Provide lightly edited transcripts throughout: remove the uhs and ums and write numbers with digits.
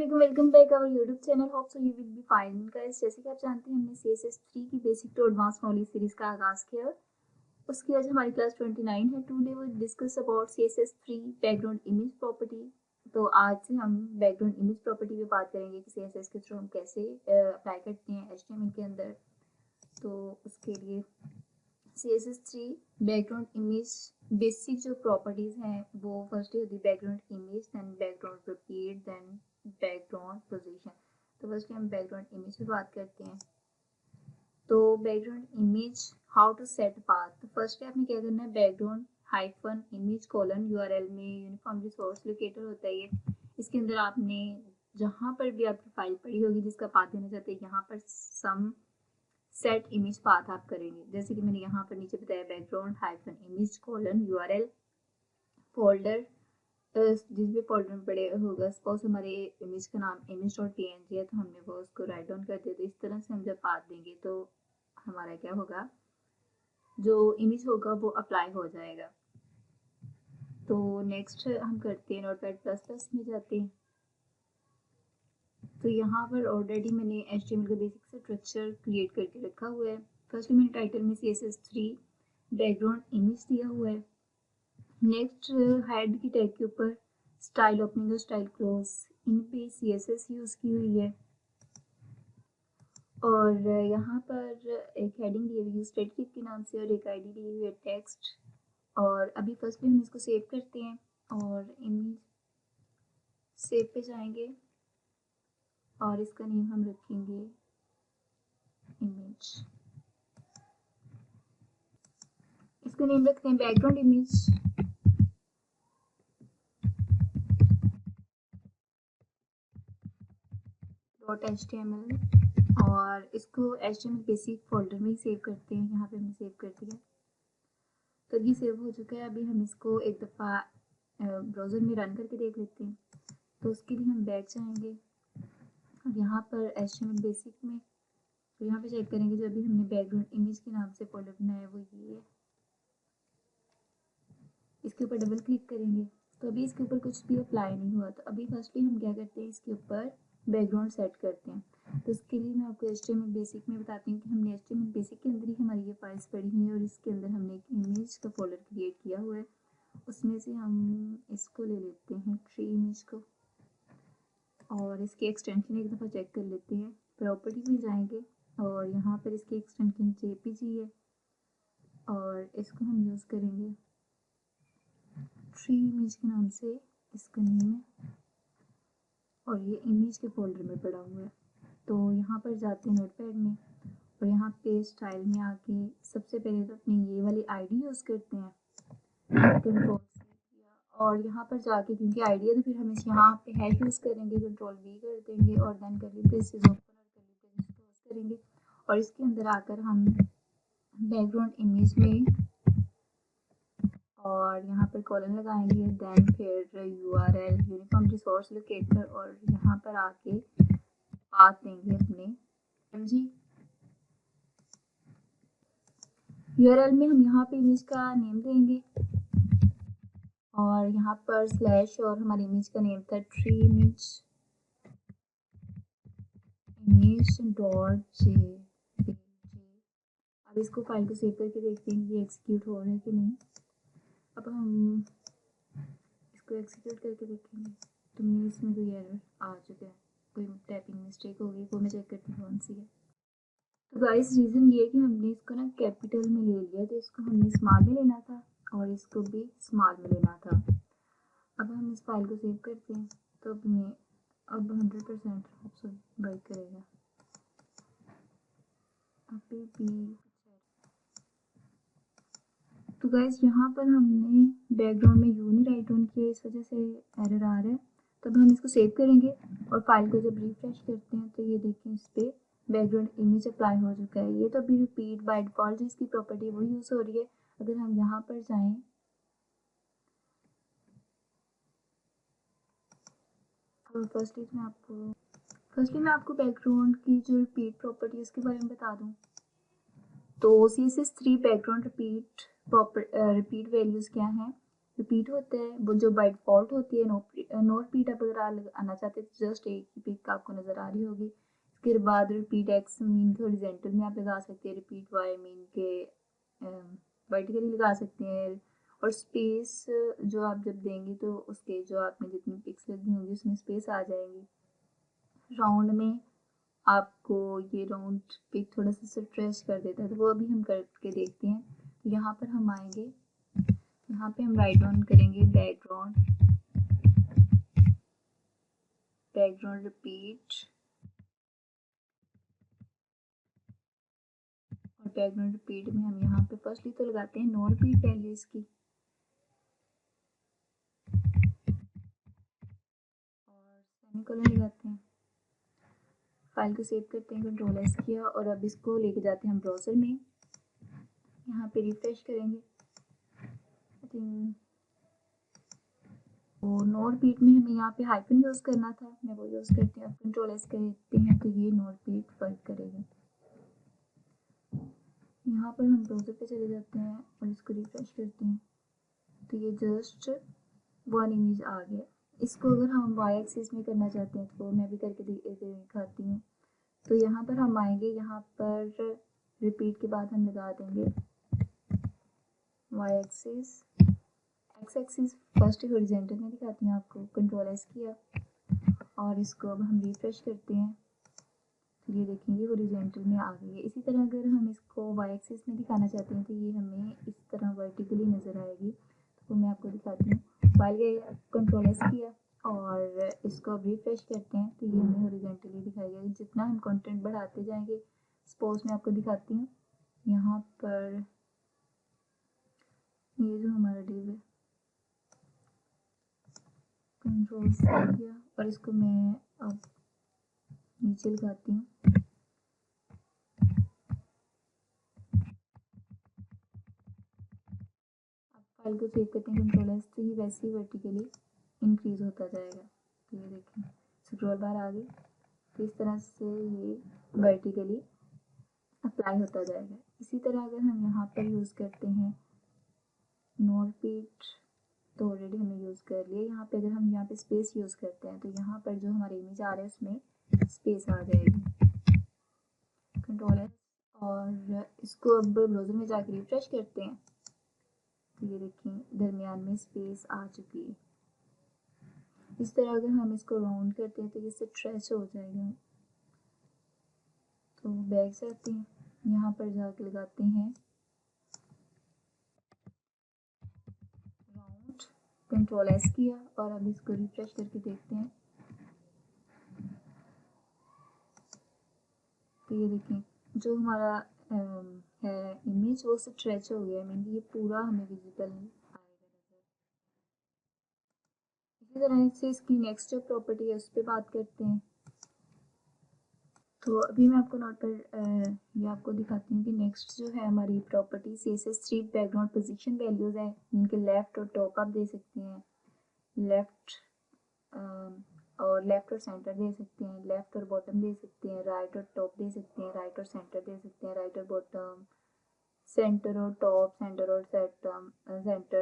Welcome back our YouTube channel. Hope so you will be fine guys. जैसे कि आप जानते हैं हमने CSS3 की basic to advance knowledge series का आगाज किया। उसकी आज हमारी क्लास 29 है। Today we discuss about CSS3 background image property. तो आज से हम बैकग्राउंड इमेज प्रॉपर्टी पे बात करेंगे कि CSS के थ्रू हम कैसे अप्लाई करते हैं HTML के अंदर। तो उसके लिए CSS3 बैकग्राउंड इमेज बेसिक जो प्रॉपर्टीज हैं वो फर्स्ट होती है background image, then background repeat, then background position. तो फर्स्ट हम बैकग्राउंड इमेज पे बात करते हैं। तो background image how to set path. तो फर्स्ट आपने क्या करना है, background hyphen image colon URL में यूनिफॉर्म रिसोर्स लोकेटर होता है ये। इसके अंदर आपने जहाँ पर भी आपकी फाइल पड़ी होगी जिसका पाथ देना चाहते हैं यहाँ पर सम सेट इमेज पाथ आप करेंगे। जैसे कि मैंने यहाँ पर नीचे बताया background hyphen image colon URL folder, जिस भी फोल्डर में पड़े होगा। सपोज हमारे इमेज का नाम image.png है तो हमने वो उसको राइट डाउन कर दिया। तो इस तरह से हम जब पाथ देंगे तो हमारा क्या होगा, जो इमेज होगा वो अप्लाई हो जाएगा। तो नेक्स्ट हम करते हैं नोटपैड++ में जाते हैं। तो यहाँ पर ऑलरेडी मैंने HTML का बेसिक से स्ट्रक्चर क्रिएट करके रखा हुआ है। फर्स्ट मैंने टाइटल में CSS3 बैकग्राउंड इमेज दिया हुआ है। नेक्स्ट हेड की टैग के ऊपर स्टाइल ओपनिंग और स्टाइल क्लोज, इन पे CSS यूज की हुई है। और यहाँ पर एक हेडिंग दी हुई है स्टेटमेंट के नाम से और एक ID दी हुई है टेक्स्ट। और अभी फर्स्ट में हम इसको सेव करते हैं और इमेज सेव पे जाएंगे और इसका नेम हम रखेंगे इमेज। इसका नेम रखते हैं बैकग्राउंड इमेज। .html और इसको HTML बेसिक फोल्डर में ही सेव करते हैं। यहाँ पे हमने सेव कर दिया तो ये सेव हो चुका है। अभी हम इसको एक दफ़ा ब्राउज़र में रन करके देख लेते हैं। तो उसके लिए हम बैक जाएंगे और यहाँ पर HTML बेसिक में तो यहाँ पे चेक करेंगे जो अभी हमने बैकग्राउंड इमेज के नाम से फोल्डर बनाया वो ये है। इसके ऊपर डबल क्लिक करेंगे तो अभी इसके ऊपर कुछ भी अप्लाई नहीं हुआ। तो अभी फर्स्टली हम क्या करते हैं, इसके ऊपर बैकग्राउंड सेट करते हैं। तो इसके लिए मैं आपको HTML बेसिक में बताती हूँ कि हमने HTML बेसिक के अंदर ही हमारी ये फाइल्स पड़ी हुई हैं और इसके अंदर हमने एक इमेज का फोल्डर क्रिएट किया हुआ है। उसमें से हम इसको ले लेते हैं ट्री इमेज को और इसकी एक्सटेंशन एक दफ़ा चेक कर लेते हैं। प्रॉपर्टी में जाएंगे और यहाँ पर इसकी एक्सटेंशन JPG है और इसको हम यूज़ करेंगे ट्री इमेज के नाम से, इसका नेम है और ये इमेज के फोल्डर में पड़ा हुआ है। तो यहाँ पर जाते हैं नोटपैड में और यहाँ पे स्टाइल में आके सबसे पहले तो अपनी ये वाली ID यूज़ करते हैं कंट्रोल और यहाँ पर जाके क्योंकि ID है तो फिर हम इस यहाँ पे हैश यूज़ करेंगे, कंट्रोल V कर देंगे और देन कर्ली ब्रेसेस ओपन और कर्ली ब्रेसेस क्लोज करेंगे और इसके अंदर आकर हम बैकग्राउंड इमेज में और यहाँ पर कॉलन लगाएंगे, देन फिर URL यूनिफॉर्म रिसोर्स लोकेटर और यहाँ पर आके पाथ देंगे अपने MG URL में। हम यहाँ पे इमेज का नेम देंगे और यहाँ पर स्लैश और हमारी इमेज का नेम था ट्री इमेज .jpg। अब इसको फाइल को सेव करके देखते हैं ये एग्जीक्यूट हो रहा है कि नहीं। अब हम इसको एग्जीक्यूट करके देखेंगे तो मेरे इसमें कोई एरर आ चुका है, कोई टाइपिंग मिस्टेक हो गई, वो मैं चेक करती हूँ कौन सी है। तो गाइस रीज़न ये है कि हमने इसको ना कैपिटल में ले लिया, तो इसको हमने स्मॉल में लेना था और इसको भी स्मॉल में लेना था। अब हम इस फाइल को सेव करते हैं तो अब 100% वर्क करेगा। अभी भी तो गाइस यहाँ पर हमने बैकग्राउंड में यू नहीं राइट ऑन किया, इस वजह से एरर आ रहा है। तो अब हम इसको सेव करेंगे और फाइल को जब रिफ्रेश करते हैं तो ये देखें इस पर बैकग्राउंड इमेज अप्लाई हो चुका है। ये तो अभी रिपीट बाय डिफॉल्ट जिसकी प्रॉपर्टी वो यूज़ हो रही है। अगर हम यहाँ पर जाएं और फर्स्टली मैं आपको बैकग्राउंड की जो रिपीट प्रॉपर्टी है उसके बारे में बता दूँ। तो CSS3 बैकग्राउंड रिपीट वैल्यूज़ क्या हैं, रिपीट होता है, वो जो बाय डिफॉल्ट होती है नो रिपीट। आप अगर आना चाहते हैं तो जस्ट एक ही पिक आपको नज़र आ रही होगी। इसके बाद रिपीट एक्स मीन के हॉरिजॉन्टल में आप लगा सकते हैं, रिपीट वाई मीन के वर्टिकली लगा सकते हैं। और स्पेस जो आप जब देंगे तो उसके जो आपने जितनी पिक्स लगी होंगी उसमें स्पेस आ जाएंगी। राउंड में आपको ये राउंड पिक थोड़ा सा स्ट्रेच कर देता है, तो वो अभी हम करके देखते हैं। तो यहाँ पर हम आएंगे, यहाँ पे हम राइट ऑन करेंगे बैकग्राउंड रिपीट, और बैकग्राउंड रिपीट में हम यहाँ पे फर्स्टली तो लगाते हैं नो रिपीट वैल्यू इसकी, और सेमीकोलन लगाते हैं। फाइल को सेव करते हैं, कंट्रोल एस किया, और अब इसको लेके जाते हैं हम ब्राउज़र में। यहाँ पे रिफ्रेश करेंगे। आई थिंक तो नो रिपीट में हमें यहाँ पे हाइफन यूज़ करना था, मैं वो यूज़ करती हूँ। अब कंट्रोल एस करते हैं तो ये नो रिपीट वर्क करेगा। यहाँ पर हम ब्राउज़र पे चले जाते हैं और इसको रिफ्रेश करते हैं, तो ये जस्ट वन इमेज आ गया। इसको अगर हम वाई एक्सिस में करना चाहते हैं तो मैं भी करके दिखाती हूँ। तो यहाँ पर हम आएंगे, यहाँ पर रिपीट के बाद हम लगा देंगे Y axis, X axis first horizontal में दिखाती हूँ आपको। कंट्रोल एस किया और इसको अब हम रिफ्रेश करते हैं, तो ये देखेंगे हॉरिजॉन्टल में आ गई है। इसी तरह अगर हम इसको वाई एक्सिस में दिखाना चाहते हैं तो ये हमें इस तरह वर्टिकली नज़र आएगी। तो मैं आपको दिखाती हूँ। फाइल गए, कंट्रोल एस किया और इसको अब रिफ्रेश करते हैं, तो ये हमें हॉरिजॉन्टली दिखाई देगी। जितना हम कंटेंट बढ़ाते जाएंगे, सपोज मैं आपको दिखाती हूँ, यहाँ पर ये जो हमारा डिव है, कंट्रोल से किया और इसको मैं अब नीचे लगाती हूँ। अब फाइल को सेव करते हैं, कंट्रोल एस, तो ये वैसे ही वर्टिकली इंक्रीज होता जाएगा। तो ये देखें स्क्रॉल बार आ गई, तो इस तरह से ये वर्टिकली अप्लाई होता जाएगा। इसी तरह अगर हम यहाँ पर यूज़ करते हैं नो रिपीट, तो ऑलरेडी हमने यूज़ कर लिया। यहाँ पे अगर हम यहाँ पे स्पेस यूज़ करते हैं तो यहाँ पर जो हमारी इमेज आ रहा है उसमें स्पेस आ जाएगी। कंट्रोल एस, और इसको अब ब्राउज़र में जाकर रिफ्रेश करते हैं, तो ये देखें दरमियान में स्पेस आ चुकी है। इस तरह अगर हम इसको राउंड करते हैं तो ये स्ट्रेच हो जाएगा। तो बैक जाते हैं, यहाँ पर जाके लगाते हैं राउंड, कंट्रोल एस किया और अब इसको रिफ्रेश करके देखते हैं, तो ये देखें जो हमारा है इमेज वो स्ट्रेच हो गया, मीन ये पूरा हमें विजिबल आएगा नज़र। इसी तरह से इसकी नेक्स्ट जो प्रॉपर्टी है उस पर बात करते हैं। तो अभी मैं आपको नोट पर ये आपको दिखाती हूँ कि नेक्स्ट जो है हमारी property CSS3 background position values है, इनके लेफ़्ट और टॉप आप दे सकते हैं, लेफ़्ट और सेंटर दे सकते हैं, लेफ़्ट और बॉटम दे सकते हैं, राइट और टॉप दे सकते हैं, राइट और सेंटर दे सकते हैं, राइट और बॉटम, सेंटर और टॉप, सेंटर और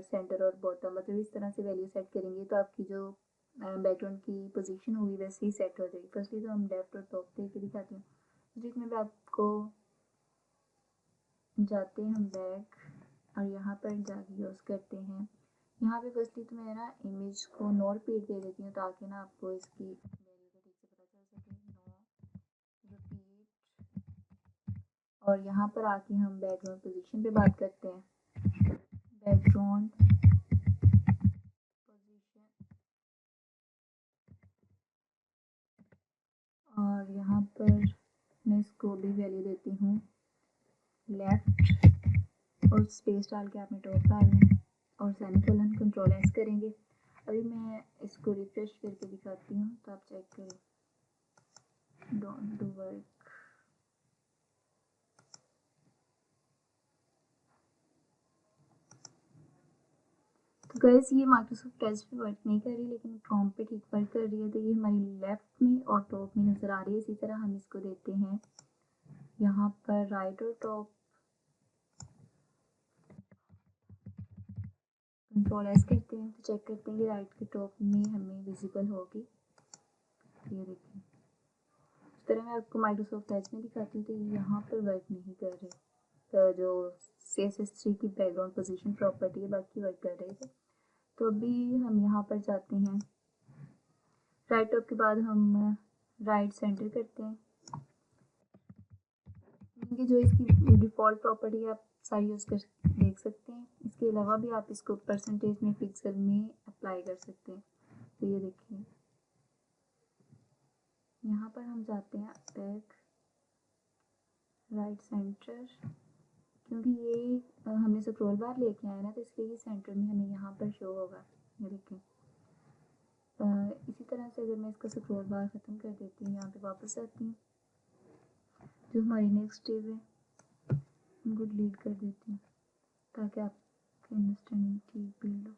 सेंटर और बॉटम, मतलब इस तरह से वैल्यू सेट करेंगे तो आपकी जो बैकग्राउंड की पोजीशन होगी वैसे ही सेट हो जाएगी। फर्स्टली तो हम लेफ्ट और टॉप दे के दिखाते हैं, जिसमें भी आपको जाते हैं हम बैक और यहाँ पर जाके यूज़ करते हैं। यहाँ पे फर्स्टली तो मैं ना इमेज को नो रिपीट दे देती हूँ ताकि ना आपको इसकी वैल्यू को ठीक से पता चल सके। नो रिपीट, और यहाँ पर आके हम बैकग्राउंड पोजीशन पे बात करते हैं। बैकग्राउंड पोजीशन, और यहाँ पर मैं इसको भी वैल्यू देती हूँ लेफ्ट, और स्पेस डाल के आपने टॉप डालना और सेमीकोलन, कंट्रोल एस करेंगे। अभी मैं इसको रिफ्रेश करके दिखाती हूँ तो आप चेक करें, डोंट डू वर्क। तो गाइस ये माइक्रोसॉफ्ट एज पे वर्क नहीं कर रही लेकिन क्रोम पे ठीक वर्क कर रही है। तो ये हमारी लेफ्ट में और टॉप में नज़र आ रही है। इसी तरह हम इसको देते हैं यहाँ पर राइट और टॉप, कंट्रोल एस करते हैं तो चेक करते हैं कि राइट के टॉप में हमें विजिबल होगी। ये देखिए, इस तरह मैं आपको माइक्रोसॉफ्ट एज में दिखाती हूँ तो यहाँ पर वर्क नहीं कर रहे। तो जो CSS3 की बैकग्राउंड पोजीशन प्रॉपर्टी है बाकी वर्क कर रहे थे। तो अभी हम यहाँ पर जाते हैं, राइट टॉप के बाद हम राइट सेंटर करते हैं। कि जो इसकी डिफ़ॉल्ट प्रॉपर्टी है आप सारी यूज़ कर देख सकते हैं। इसके अलावा भी आप इसको परसेंटेज में पिक्सल में अप्लाई कर सकते हैं। तो ये देखिए, यहाँ पर हम जाते हैं बैक राइट सेंटर, क्योंकि ये हमने स्क्रॉल बार लेके आया ना तो इसलिए ये सेंटर में हमें यहाँ पर शो होगा। ये देखिए, इसी तरह से अगर मैं इसका स्क्रॉल बार ख़त्म कर देती हूँ, यहाँ पे वापस आती हूँ, जो हमारी नेक्स्ट टेब है उनको डिलीट कर देती हूँ ताकि आपकी अंडरस्टैंडिंग ठीक बिल्ड हो।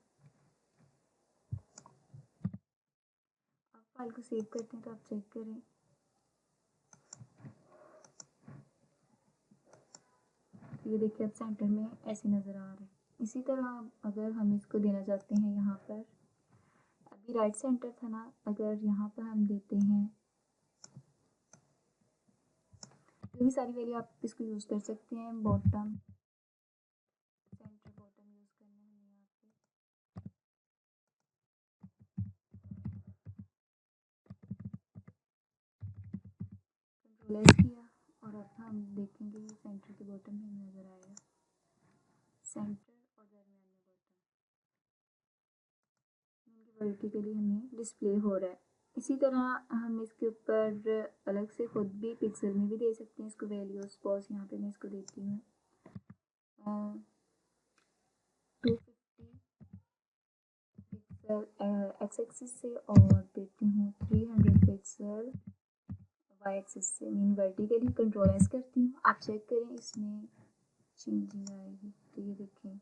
आप फाइल को सेव करते हैं तो आप चेक करें, ये देखिए अब सेंटर में ऐसे नज़र आ रहा है। इसी तरह अगर हम इसको देना चाहते हैं, यहाँ पर अभी राइट सेंटर था ना, अगर यहाँ पर हम देते हैं, जो भी सारी वैल्यू आप इसको यूज़ कर सकते हैं। बॉटम सेंटर बॉटम यूज़ करना है यहाँ पे, कंट्रोल एस किया और अब हम देखेंगे ये सेंटर के बॉटम में नज़र आएगा, सेंटर और दरमियान में बॉटम वर्टिकली हमें डिस्प्ले हो रहा है। इसी तरह हम इसके ऊपर अलग से खुद भी पिक्सल में भी दे सकते हैं इसको वैल्यू। सपोज यहाँ पे मैं इसको देती हूँ 250 पिक्सल एक्स एक्सिस से और देती हूँ 300 पिक्सल वाई एक्सिस से, मीन वर्टिकली। कंट्रोल एस करती हूँ, आप चेक करें इसमें चेंजिंग आएगी। तो ये देखें,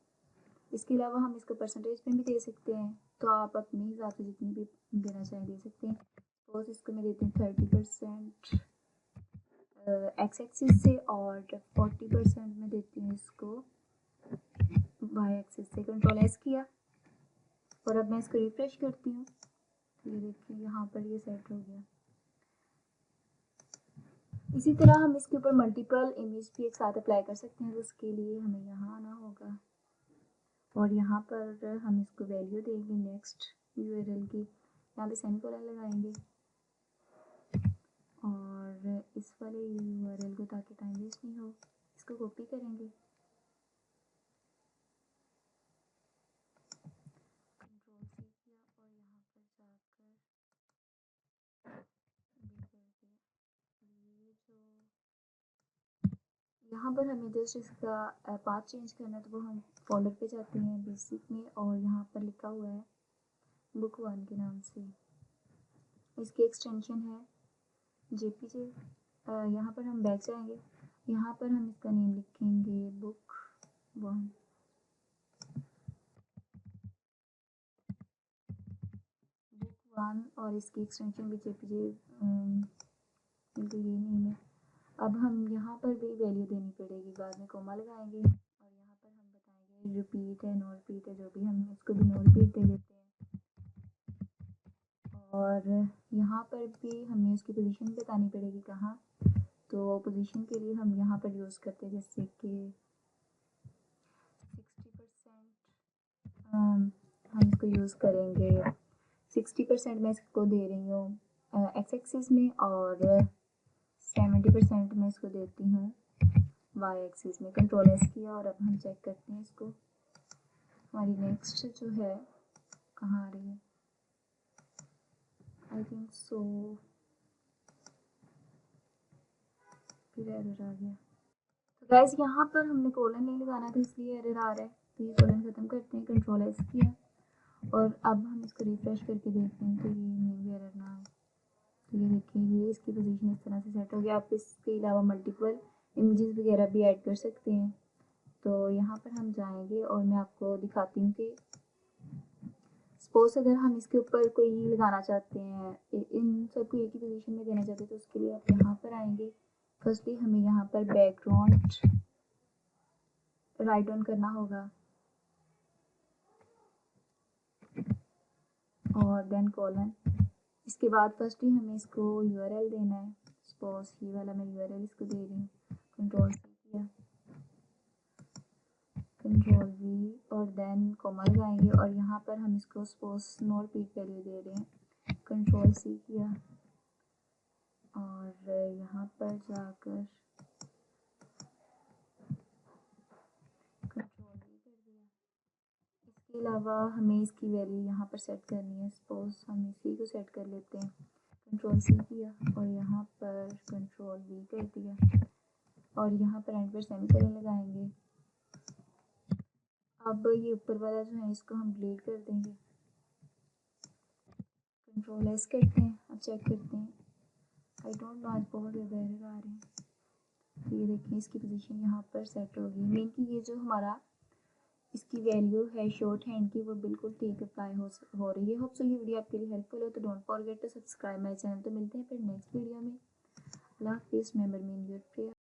इसके अलावा हम इसको परसेंटेज में भी दे सकते हैं, तो आप अपने हिसाब से जितनी भी देना चाहें दे सकते हैं। सपोज इसको मैं देती हूँ 30% एक्स एक्सिस से और 40% में देती हूँ इसको वाई एक्सिस से। कंट्रोल एस किया और अब मैं इसको रिफ्रेश करती हूँ, तो ये देखिए यहाँ पर ये सेट हो गया। इसी तरह हम इसके ऊपर मल्टीपल इमेज भी एक साथ अप्लाई कर सकते हैं। तो उसके लिए हमें यहाँ आना होगा और यहाँ पर हम इसको वैल्यू देंगे नेक्स्ट URL की, यहाँ पे सेमीकोलन लगाएंगे और इस वाले URL को, ताकि टाइम वेस्ट नहीं हो, इसको कॉपी करेंगे, कंट्रोल C किया और यहाँ पर जाकर ये जो यहाँ पर हमें जस्ट इसका पाथ चेंज करना है, तो वो हम फोल्डर पे जाते हैं बेसिक में और यहाँ पर लिखा हुआ है बुक 1 के नाम से। इसकी एक्सटेंशन है JPG। यहाँ पर हम बैक जाएंगे, यहाँ पर हम इसका नेम लिखेंगे बुक 1। और इसकी एक्सटेंशन भी JPG, बिल्कुल ये नेम है। अब हम यहाँ पर भी वैल्यू देनी पड़ेगी, बाद में कोमा लगाएंगे और यहाँ पर हम बताएंगे रिपीट है नो रिपीट है, जो भी हम इसको भी नो रिपीट दे देते हैं। और यहाँ पर भी हमें उसकी पोजीशन बतानी पड़ेगी कहाँ, तो पोजीशन के लिए हम यहाँ पर यूज़ करते हैं जैसे कि 60% हम इसको यूज़ करेंगे। 60% मैं इसको दे रही हूँ एक्स एक्सिस में और 70% मैं इसको देती हूँ वाई एक्सिस में। कंट्रोल एस किया और अब हम चेक करते हैं इसको, हमारी नेक्स्ट जो है कहाँ आ रही है, आई थिंक सो फिर एरर आ गया। तो गाइस यहाँ पर हमने कोलन नहीं लगाना था इसलिए एरर आ रहा है, तो ये कोलन ख़त्म करते हैं। कंट्रोल एस किया और अब हम इसको रिफ्रेश करके देखते हैं तो ये में भी एरर ना आए। तो ये देखिए, ये इसकी पोजीशन इस तरह से सेट हो गया। आप इसके अलावा मल्टीपल इमेजेस वगैरह भी ऐड कर सकते हैं। तो यहाँ पर हम जाएंगे और मैं आपको दिखाती हूँ कि सपोज अगर हम इसके ऊपर कोई लगाना चाहते हैं, इन सबको एक ही पोजीशन में देना चाहते हैं, तो उसके लिए आप यहाँ पर आएंगे। फर्स्टली हमें यहाँ पर बैकग्राउंड राइट ऑन करना होगा और देन कॉलन। इसके बाद फर्स्टली हमें इसको यूआरएल देना है। सपोज ये वाला मैं यूआरएल इसको दे रही हूँ, कंट्रोल सी किया, कंट्रोल वी और देन कॉमा लगाएंगे और यहाँ पर हम इसको सपोज नो रिपीट वैल्यू दे रहे हैं, कंट्रोल सी किया और यहाँ पर जाकर कंट्रोल वी कर दिया। इसके अलावा हमें इसकी वैल्यू यहाँ पर सेट करनी है। सपोज हम इसी को सेट कर लेते हैं, कंट्रोल सी किया और यहाँ पर कंट्रोल वी कर दिया और यहाँ पर एंड पर सेमीकोलन लगाएंगे। अब ये ऊपर वाला जो है इसको हम डिलीट कर देंगे, कंट्रोल एस करते हैं। अब चेक करते हैं, आई डोंट नो आज बहुत ज़्यादा एरर आ रहे हैं। तो ये देखिए इसकी पोजीशन यहाँ पर सेट हो गई। मीन कि ये जो हमारा इसकी वैल्यू है शॉर्ट हैंड की वो बिल्कुल ठीक अप्लाई हो रही है। होप सो ये वीडियो आपके लिए हेल्पफुल हो, तो don't forget to subscribe my channel. तो मिलते हैं फिर नेक्स्ट वीडियो में। अल्लाह हाफिज़, remember me in your prayer.